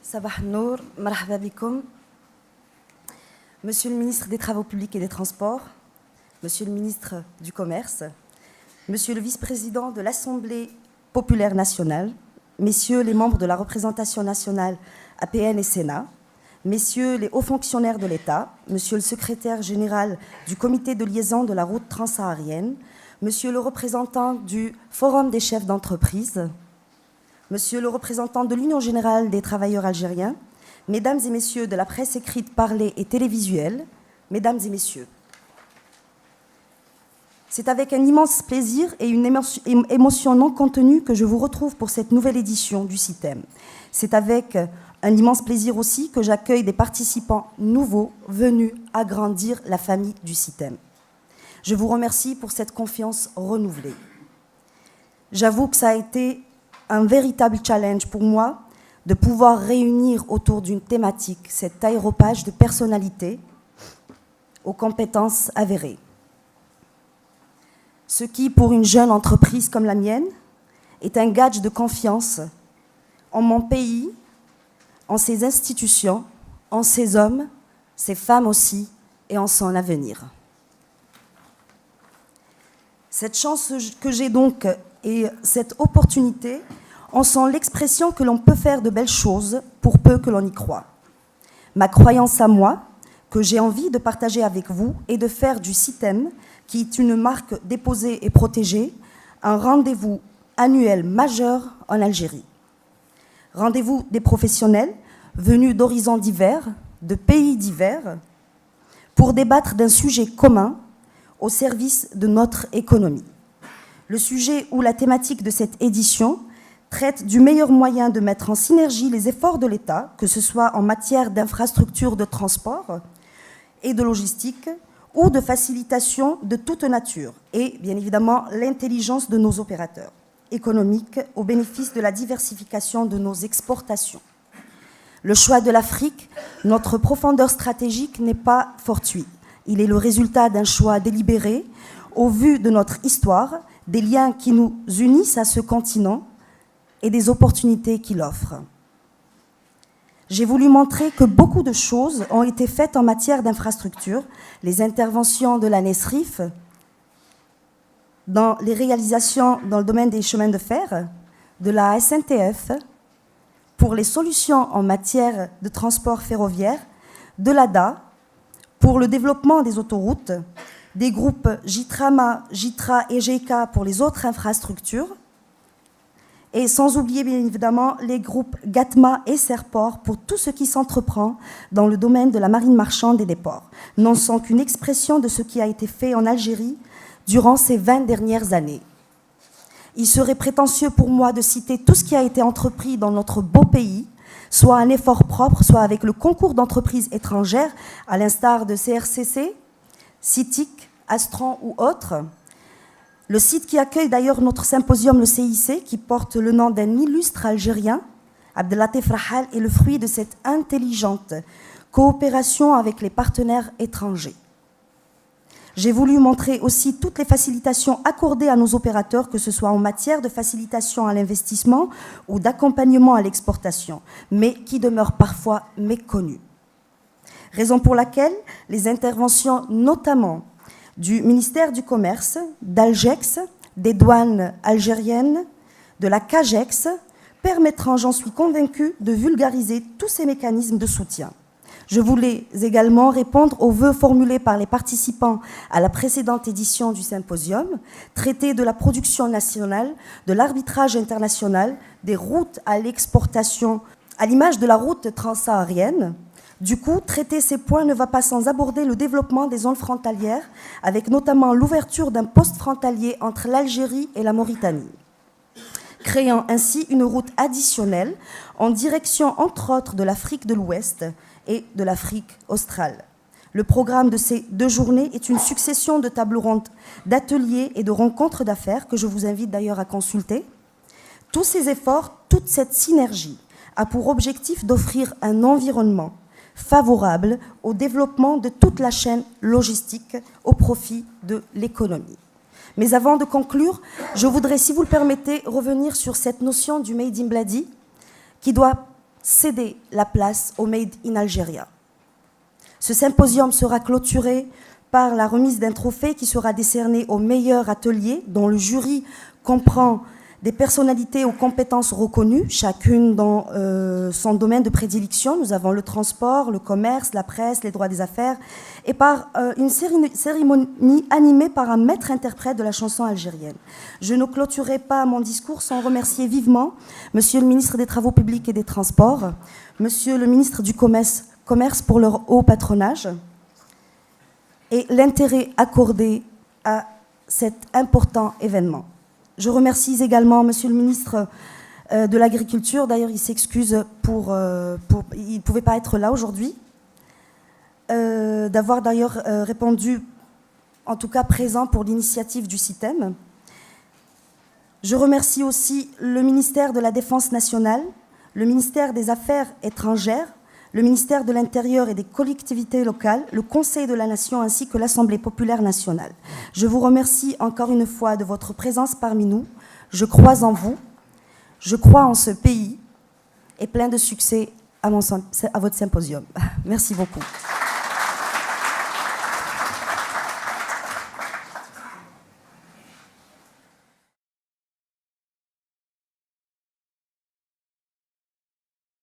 Sabah Nour, marhaba bikoum. Monsieur le ministre des Travaux publics et des Transports, Monsieur le ministre du Commerce, Monsieur le vice-président de l'Assemblée populaire nationale, Messieurs les membres de la représentation nationale APN et Sénat, Messieurs les hauts fonctionnaires de l'État, Monsieur le secrétaire général du comité de liaison de la route transsaharienne, Monsieur le représentant du Forum des chefs d'entreprise, Monsieur le représentant de l'Union générale des travailleurs algériens, Mesdames et Messieurs de la presse écrite, parlée et télévisuelle, Mesdames et Messieurs. C'est avec un immense plaisir et une émotion non contenue que je vous retrouve pour cette nouvelle édition du CITEM. C'est avec un immense plaisir aussi que j'accueille des participants nouveaux venus agrandir la famille du CITEM. Je vous remercie pour cette confiance renouvelée. J'avoue que ça a été un véritable challenge pour moi de pouvoir réunir autour d'une thématique cet aéropage de personnalités aux compétences avérées. Ce qui, pour une jeune entreprise comme la mienne, est un gage de confiance en mon pays, en ses institutions, en ses hommes, ses femmes aussi, et en son avenir. Cette chance que j'ai donc et cette opportunité en sont l'expression que l'on peut faire de belles choses pour peu que l'on y croit. Ma croyance à moi, que j'ai envie de partager avec vous et de faire du CITEM, qui est une marque déposée et protégée, un rendez-vous annuel majeur en Algérie. Rendez-vous des professionnels venus d'horizons divers, de pays divers, pour débattre d'un sujet commun au service de notre économie. Le sujet ou la thématique de cette édition traite du meilleur moyen de mettre en synergie les efforts de l'État, que ce soit en matière d'infrastructures de transport et de logistique, ou de facilitation de toute nature, et bien évidemment l'intelligence de nos opérateurs économiques au bénéfice de la diversification de nos exportations. Le choix de l'Afrique, notre profondeur stratégique n'est pas fortuit. Il est le résultat d'un choix délibéré au vu de notre histoire, des liens qui nous unissent à ce continent et des opportunités qu'il offre. J'ai voulu montrer que beaucoup de choses ont été faites en matière d'infrastructure, les interventions de la NESRIF, dans les réalisations dans le domaine des chemins de fer, de la SNTF, pour les solutions en matière de transport ferroviaire, de l'ADA, pour le développement des autoroutes, des groupes JITRAMA, JITRA et GK pour les autres infrastructures, et sans oublier bien évidemment les groupes GATMA et Serport pour tout ce qui s'entreprend dans le domaine de la marine marchande et des ports, n'en sont qu'une expression de ce qui a été fait en Algérie durant ces 20 dernières années. Il serait prétentieux pour moi de citer tout ce qui a été entrepris dans notre beau pays, soit un effort propre, soit avec le concours d'entreprises étrangères, à l'instar de CRCC, CITIC, Astran ou autres. Le site qui accueille d'ailleurs notre symposium, le CIC, qui porte le nom d'un illustre Algérien, Abdelatif Rahal, est le fruit de cette intelligente coopération avec les partenaires étrangers. J'ai voulu montrer aussi toutes les facilitations accordées à nos opérateurs, que ce soit en matière de facilitation à l'investissement ou d'accompagnement à l'exportation, mais qui demeurent parfois méconnues. Raison pour laquelle les interventions, notamment du ministère du Commerce, d'Algex, des douanes algériennes, de la CAGEX, permettront, j'en suis convaincue, de vulgariser tous ces mécanismes de soutien. Je voulais également répondre aux vœux formulés par les participants à la précédente édition du symposium, traiter de la production nationale, de l'arbitrage international, des routes à l'exportation, à l'image de la route transsaharienne. Du coup, traiter ces points ne va pas sans aborder le développement des zones frontalières, avec notamment l'ouverture d'un poste frontalier entre l'Algérie et la Mauritanie, créant ainsi une route additionnelle en direction, entre autres, de l'Afrique de l'Ouest et de l'Afrique australe. Le programme de ces 2 journées est une succession de tables rondes, d'ateliers et de rencontres d'affaires que je vous invite d'ailleurs à consulter. Tous ces efforts, toute cette synergie a pour objectif d'offrir un environnement favorable au développement de toute la chaîne logistique au profit de l'économie. Mais avant de conclure, je voudrais, si vous le permettez, revenir sur cette notion du Made in Bladi qui doit céder la place au Made in Algeria. Ce symposium sera clôturé par la remise d'un trophée qui sera décerné au meilleur atelier, dont le jury comprend des personnalités aux compétences reconnues, chacune dans son domaine de prédilection. Nous avons le transport, le commerce, la presse, les droits des affaires, et par une cérémonie animée par un maître interprète de la chanson algérienne. Je ne clôturerai pas mon discours sans remercier vivement Monsieur le ministre des Travaux publics et des Transports, Monsieur le ministre du Commerce pour leur haut patronage et l'intérêt accordé à cet important événement. Je remercie également Monsieur le ministre de l'Agriculture. D'ailleurs, il s'excuse il ne pouvait pas être là aujourd'hui, d'avoir d'ailleurs répondu, en tout cas présent pour l'initiative du CITEM. Je remercie aussi le ministère de la Défense nationale, le ministère des Affaires étrangères, le ministère de l'Intérieur et des collectivités locales, le Conseil de la Nation ainsi que l'Assemblée populaire nationale. Je vous remercie encore une fois de votre présence parmi nous. Je crois en vous, je crois en ce pays et plein de succès à votre symposium. Merci beaucoup.